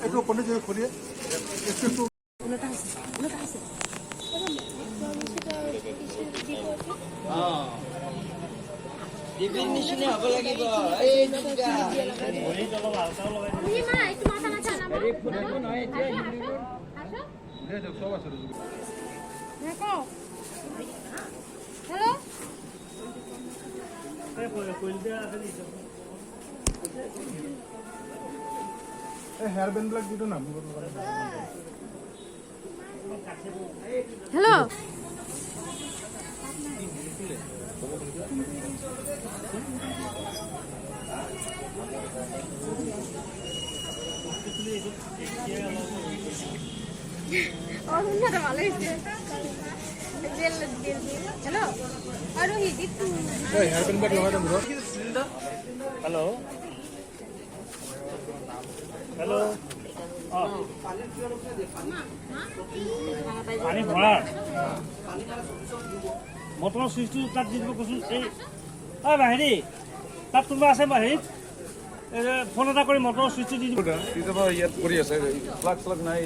itu open aja खोलिए इसके तो हां ডিবির নিচে হবে লাগিব এই দুটা ওই চলো আলতাও লাগাই এই মা একটু মাথা না ছানা আরে ফুটবো নয় এটা হিন্দি আসো দে দাও সব আছে দেখো হ্যালো এই কোইল দে আসলে हेयर बैंड लग दियो ना हेलो और उन्हें वाले हेलो और ही दीपू हेयर बैंड लगा दे ब्रो हेलो हेलो पानी भरा मटर सुइचটো তাত দিব কৈছো এই আ বাহিৰি তাত কোনোবা আছে বাহিৰত ফোন এটা কৰি মটৰ সুইচটো দি দিব ইতাবা ইয়াত কৰি আছে প্লাগ প্লাগ নাই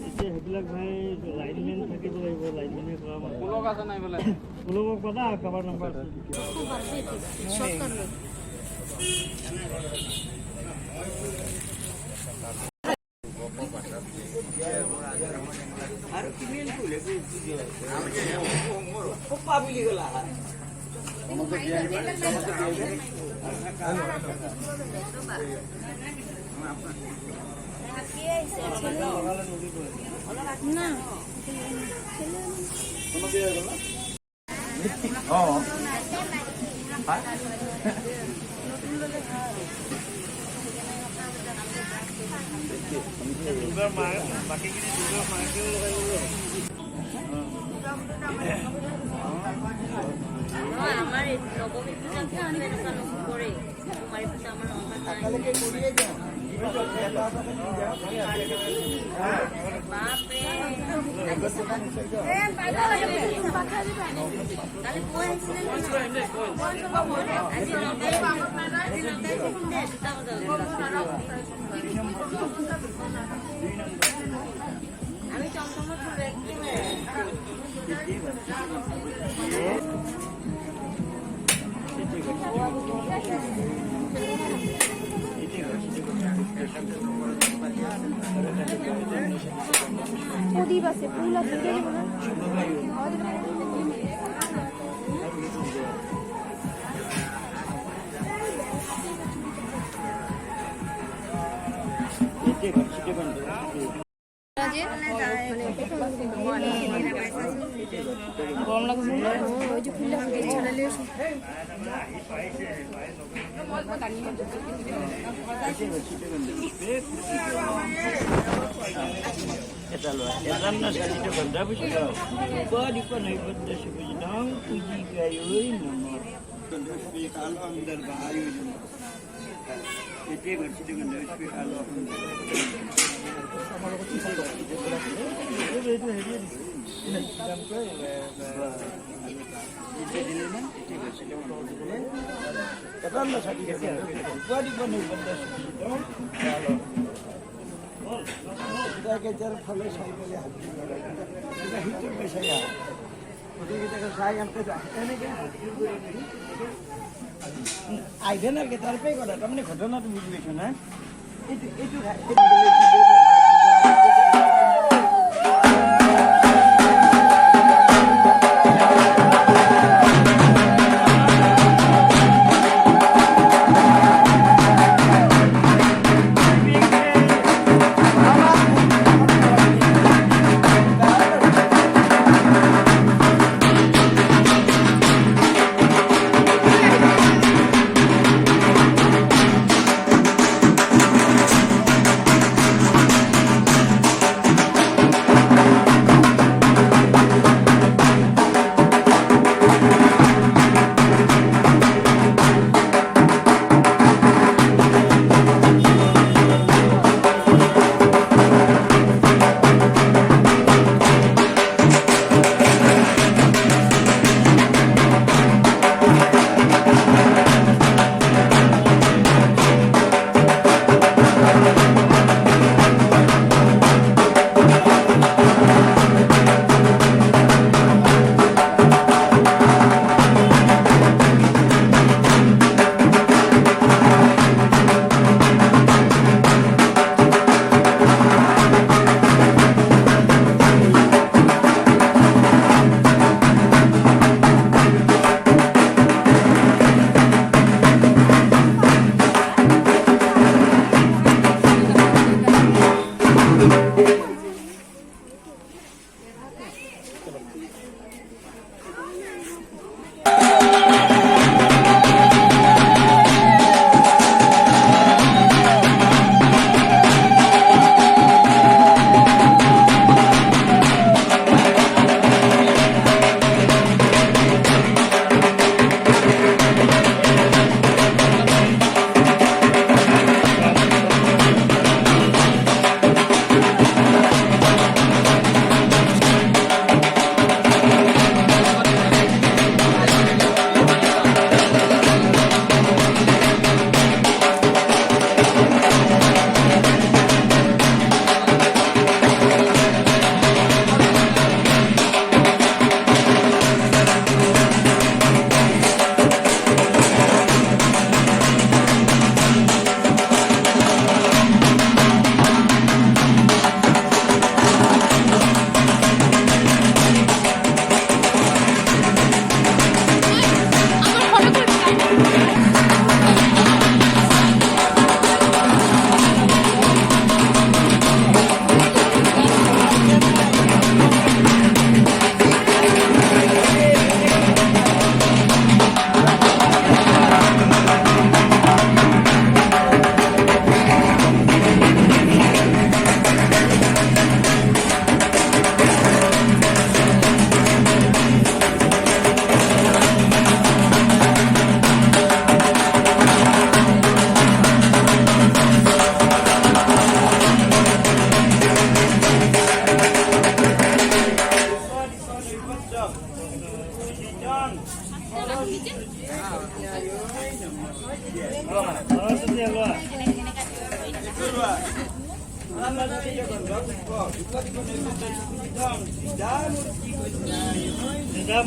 এতিয়া হেবিলাক ভাই লাইনমেন থাকিব লাগিব লাইনমেনে কৰা মানে পুলক আছে নাই বলে পুলক কথা কভাৰ নাম্বাৰ শৰ্ট कर लो আৰ কিমেল খুলে ও পাবলি গলা না দুগাৰ মাৰ বাকিখিনি দুগাৰ মাৰকেও লগাই দিব আমার নবমীর পূজা আমি দোকান করে আমার পূজা আমার অঙ্কা করিয়ে দাও বাপ রে তাহলে কোন আমি চমচম চলে প্রদীপ আছে ফুল আছে কম লাগছে ওই যে ফুলটা ছড়ালে এটা লোৱা এজন না সাজিটো বন্ধা বুজি দাও বডি কোন হৈ বন্ধা বুজি দাও তুজি গায়ই নমর বন্ধা কালো अंदर बाहर হৈ যাব এতে গছিটো বন্ধা কালো আমার কথা কি বলবো এটা হেভি দাম কই এটা দিলে না এতে গছিটো বন্ধা এটা না সাজিটো বডি কোন হৈ বন্ধা দাও কালো এটাকে যার ফলে সাইকেলে হাত দিলে এটা হিটের বিষয় ওদিকে সাই আনতে যায় এনেকে আইডেনার কে তারপে করা মানে ঘটনাটা বুঝলি না এইটু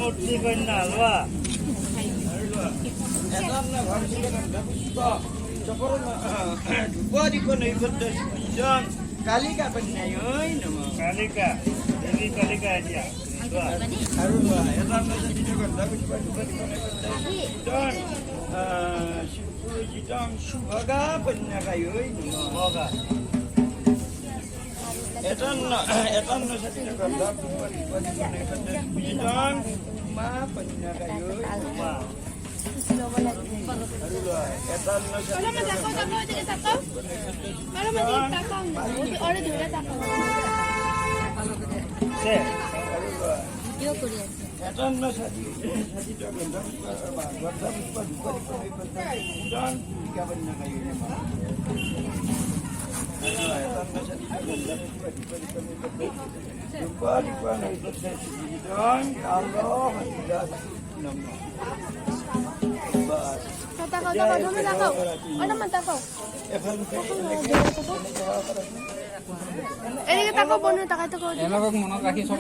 মূৰ্তি কন্যা লোৱা কালিকা কন্যা নম কালিকা দেৱী কালিকা এতিয়া আৰু এটা শুভগা কন্যাকায় নমগা এটান্ন মা কন্যাকায় মা এওঁলোকক মনত ৰাখি চব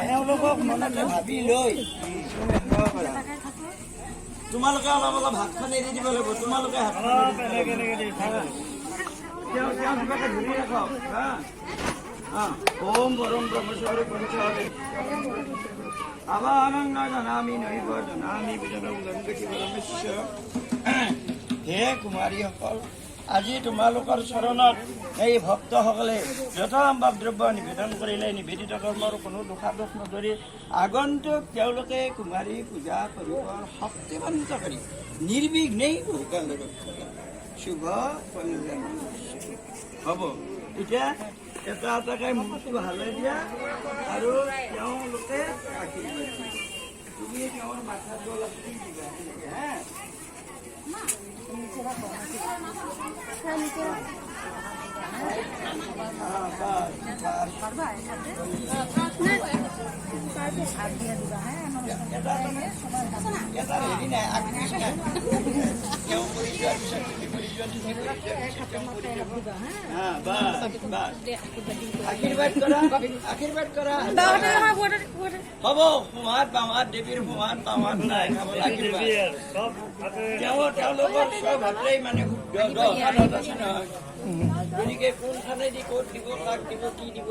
এওঁলোকক মনতে ভাবি লৈ তোমালোকে অলপ অলপ হাতখন এৰি দিব লাগিব তোমালোকে ধৰি ৰাখক ওম পৰম ব্ৰহ্মচাৰী পঞ্চায়ত আবাহং জানামি নৈব জানামি বিজনম গংগতি পৰমেশ্বৰ হে কুমাৰীসকল আজি তোমালোকৰ চৰণত এই ভক্তসকলে যথাসম্ভৱ দ্ৰব্য নিবেদন কৰিলে নিবেদিত কৰ্মৰ কোনো দোষাদোষ নধৰি আগন্তুক তেওঁলোকে কুমাৰী পূজা কৰিবৰ শক্তিবন্ত কৰি নিৰ্বিঘ্নেই বহুকাল শুভ কল্যাণ হ'ব এতিয়া এটা এটাকৈ মূৰটো হালাই দিয়া আৰু তেওঁলোকে আশীৰ্বাদ দিয়া তুমি তেওঁৰ মাথাটো অলপ দিবা হা আশীৰ্বাদ কৰা হ'ব সোঁহাত বাওঁহাত দেৱীৰ সোঁহাত বাওঁহাত নাই তেওঁলোকৰ চব হাতেই মানে শুদ্ধ আছে নহয় গতিকে কোনখানেদি ক'ত দিব কাক দিব কি দিব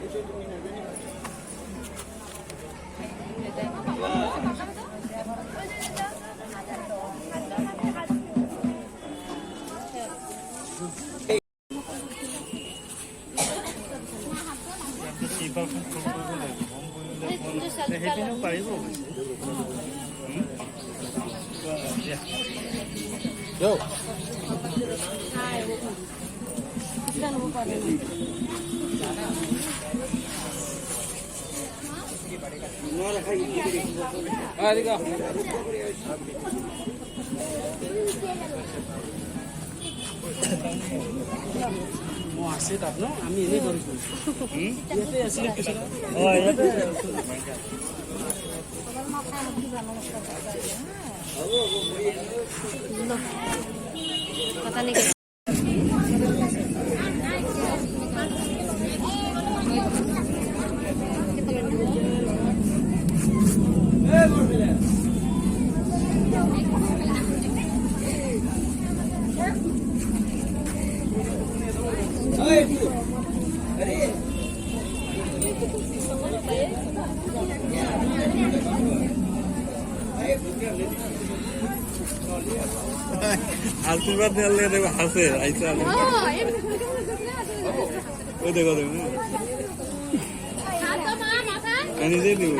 এইটো তুমি নাজানিবা পাৰিব আছে তাত ন আমি এনেই কৰিছোঁ ইয়াতে আছিলে পিছত पता नहीं আশীৰ্বাদ দিলে দেখো হাসে আইসা ওই দেখো দেখো নিজেই দিব